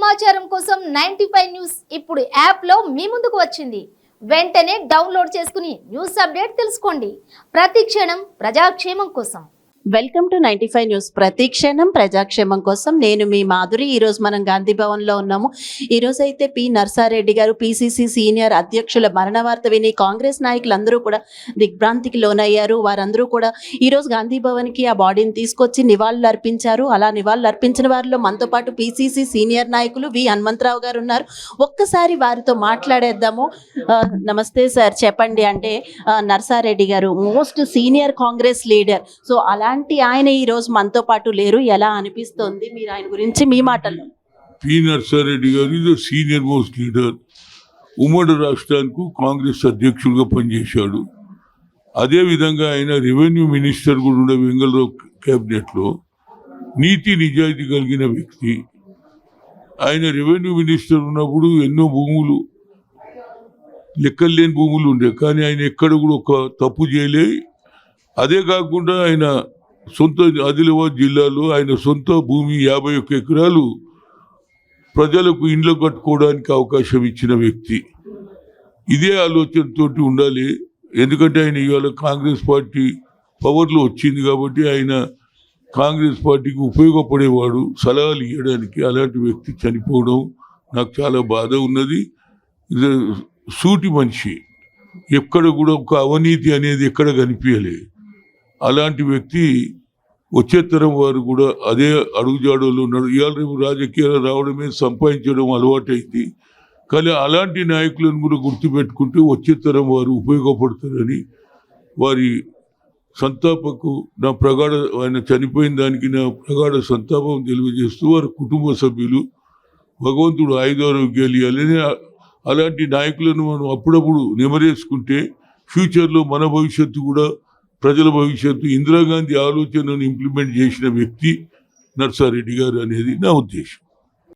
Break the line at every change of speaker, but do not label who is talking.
సమాచారం కోసం 95 న్యూస్ ఇప్పుడు యాప్లో మీ ముందుకు వచ్చింది. వెంటనే డౌన్లోడ్ చేసుకుని న్యూస్ అప్డేట్ తెలుసుకోండి. ప్రతి క్షణం ప్రజాక్షేమం కోసం.
Welcome to 95 news. ప్రతిక్షణం ప్రజాక్షేమం కోసం. నేను మీ మాధురి. ఈరోజు మనం గాంధీ భవన్లో ఉన్నాము. ఈరోజు అయితే పి నర్సారెడ్డి గారు పిసిసి సీనియర్ అధ్యక్షుల మరణ వార్త విని కాంగ్రెస్ నాయకులందరూ కూడా దిగ్భ్రాంతికి లోనయ్యారు. వారందరూ కూడా ఈరోజు గాంధీ భవన్కి ఆ బాడీని తీసుకొచ్చి నివాళులు అర్పించారు. అలా నివాళులు అర్పించిన వారిలో మనతో పాటు పిసిసి సీనియర్ నాయకులు వి హనుమంతరావు గారు ఉన్నారు. ఒక్కసారి వారితో మాట్లాడేద్దాము. నమస్తే సార్, చెప్పండి. అంటే నర్సారెడ్డి గారు most senior Congress leader. So అలాంటి ఆయన ఈ రోజు మనతో పాటు లేరు. ఎలా అనిపిస్తుంది మీరు ఆయన గురించి మీ మాటల్లో?
పి నర్సారెడ్డి గారు ఈజ్ సీనియర్ మోస్ట్ లీడర్. ఉమ్మడి రాష్ట్రానికి కాంగ్రెస్ అధ్యక్షుడిగా పనిచేశాడు. అదేవిధంగా ఆయన రెవెన్యూ మినిస్టర్ కూడా ఉండే వెంగళరావు క్యాబినెట్లో నీతి నిజాయితీ కలిగిన వ్యక్తి. ఆయన రెవెన్యూ మినిస్టర్ ఉన్నప్పుడు ఎన్నో భూములు, లెక్కలేని భూములు ఉండే, కానీ ఆయన ఎక్కడ కూడా ఒక తప్పు చేయలే. అదే కాకుండా ఆయన సొంత ఆదిలాబాద్ జిల్లాలో ఆయన సొంత భూమి 51 ఎకరాలు ప్రజలకు ఇండ్లు కట్టుకోవడానికి అవకాశం ఇచ్చిన వ్యక్తి. ఇదే ఆలోచనతోటి ఉండాలి. ఎందుకంటే ఆయన ఇవాళ కాంగ్రెస్ పార్టీ పవర్లో వచ్చింది కాబట్టి ఆయన కాంగ్రెస్ పార్టీకి ఉపయోగపడేవాడు, సలహాలు ఇవ్వడానికి. అలాంటి వ్యక్తి చనిపోవడం నాకు చాలా బాధ ఉన్నది. ఇది సూటి మనిషి, ఎక్కడ కూడా ఒక అవినీతి అనేది ఎక్కడ కనిపించలే. అలాంటి వ్యక్తి వచ్చే తరం వారు కూడా అదే అడుగుజాడలో ఉన్నారు. ఇవాళ రేపు రాజకీయాలు రావడమే, సంపాదించడం అలవాటైంది. కానీ అలాంటి నాయకులను కూడా గుర్తుపెట్టుకుంటే వచ్చే తరం వారు ఉపయోగపడతారని వారి సంతాపకు నా ప్రగాఢ, ఆయన చనిపోయిన దానికి నా ప్రగాఢ సంతాపం తెలియజేస్తూ వారి కుటుంబ సభ్యులు భగవంతుడు ఆయుధారోగ్యాలు ఇవ్వాలని, అలాంటి నాయకులను మనం అప్పుడప్పుడు నెమరేసుకుంటే ఫ్యూచర్లో మన భవిష్యత్తు కూడా, ప్రజల భవిష్యత్తు, ఇందిరాగాంధీ ఆలోచనను ఇంప్లిమెంట్ చేసిన వ్యక్తి నర్సారెడ్డి గారు అనేది నా ఉద్దేశం.